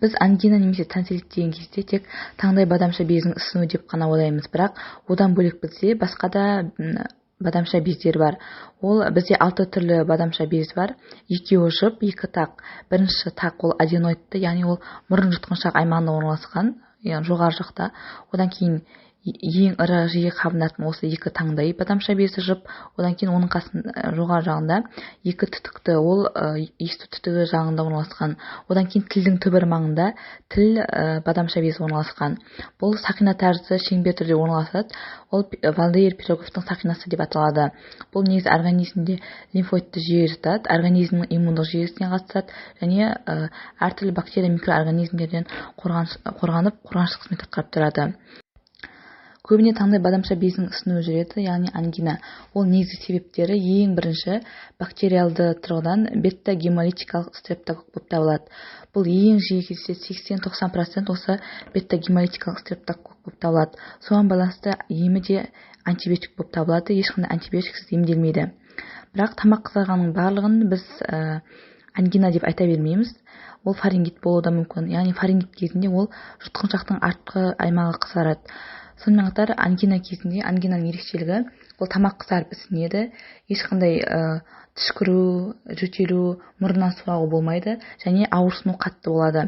Біз ангина немесе тонсиллит деген кезде тек таңдай бадамша безінің ісіну деп қана ойлаймыз, бірақ одан бөлек бізде басқа да бадамша бездер бар. Ол бізде 6 түрлі бадамша без бар. Екеуі жұп, екі тақ. Бірінші тақ ол аденоидты, яғни ол мұрын жұтқыншақ аймағында орналасқан, яғни жоғары жақта. Одан кейін ең ірі жиі қабынатын осы екі таңдай бадамша безі жұп. Одан кейін оның қасында жоғары жағында екі түтікті, ол есту түтігі жағында орналасқан. Одан кейін тілдің түбір маңында тіл бадамша безі орналасқан. Бұл сақина тәрізді шеңбер түрде орналасады. Ол Валдеир-Пироговтың сақинасы деп аталады. Бұл негізі организмде лимфоидты жүйе жатады, организмнің иммундық жүйесіне қатысады және әртүрлі бактерия микроорганизмдерден қорғанып қорғаншық қызмет атқарып тұрады. Көбіне таңдай бадамша безінің ісінуі жүреді, яғни ангина. Ол негізгі себептері ең бірінші бактериалды тұрғыдан бета-гемолитикалық стрептокок болып табылады. Бұл ең жиі кездеседі, 80-90% осы бета-гемолитикалық стрептокок болып табылады. Соған байланысты емі де антибиотик болып табылады, ешқандай антибиотиксіз емделмейді. Бірақ тамақ қызарғанның барлығын біз ангина деп айта бермейміз. Ол фарингит болуы да мүмкін. Яғни фарингит кезінде ол жұтқыншақтың артқы аймағы қызарады. Сонымен қатар ангина кезінде ангинаның ерекшелігі ол тамақ қызарып ісінеді, ешқандай түшкіру, жөтелу, мұрыннан су ағу болмайды және ауырсыну қатты болады.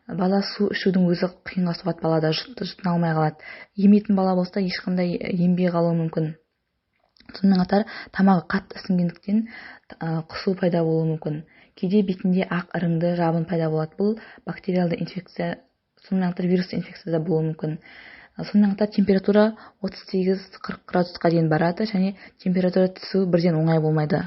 Бала су ішудің өзі қиынға соғады, балада жұтына алмай қалады. Емейтін бала болса ешқандай ембей қалуы мүмкін. Сонымен қатар тамағы қатты ісінгендіктен құсу пайда болуы мүмкін. Кейде бетінде ақ іріңді жабын пайда болады. Бұл бактериалды инфекция, сонымен қатар вирус инфекция да болуы мүмкін. Сонымен қатар температура 38-40 градусқа дейін барады және температура түсу бірден оңай болмайды.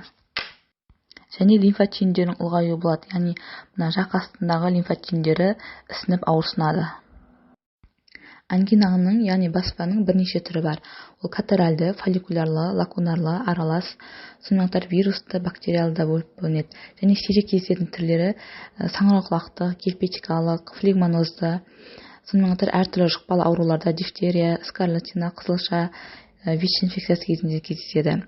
Және лимфа түйіндерінің ұлғаюы болады, яғни мына жақ астындағы лимфа түйіндері ісініп ауырсынады. Ангинаның, яғни баспаның бірнеше түрі бар. Ол катаральды, фолликулярлы, лакунарлы, аралас, сонымен қатар вирусты, бактериалды болып бөлінеді. Және сирек кездесетін түрлері саңырауқұлақты, герпетикалық, флегмонозды, сонымен қатар әртүрлі жұқпалы ауруларда дифтерия, скарлатина, қызылша, ВИЧ инфекциясы кезінде кездеседі.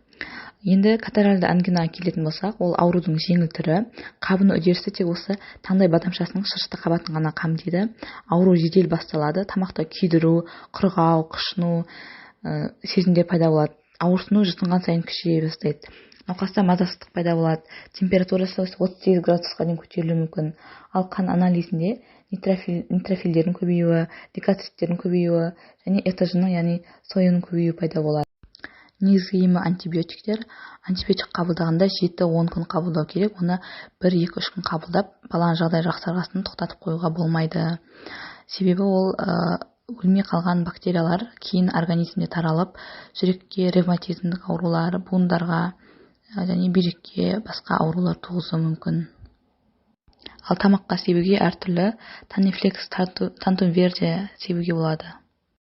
Енді катаральды ангинаға келетін болсақ, ол аурудың жеңіл түрі. Қабыну үдерісі тек осы таңдай бадамшасының шырышты қабатын ғана қамтиды. Ауру жедел басталады, тамақта күйдіру, құрғау, қышыну сезімдер пайда болады. Ауырсыну жұтынған сайын күшейе бастайды. Науқаста мазасыздық пайда болады, температурасы 38 градусқа дейін көтерілуі мүмкін. Ал қан анализінде нейтрофильдердің көбеюі, лейкоциттердің көбеюі және этожының, яғни сойының көбеюі пайда болады. Негізгі емі антибиотиктер. Антибиотик қабылдағанда 7-10 күн қабылдау керек. Оны 1-2-3 күн қабылдап, баланың жағдай жақсарғасын тоқтатып қоюға болмайды. Себебі ол өлмей қалған бактериялар кейін организмде таралып, жүрекке ревматизмдік аурулар, буындарға және бүйрекке басқа аурулар туғызуы мүмкін. Ал тамаққа себуге әртүрлі тонифлекс, тантум верде себуге болады.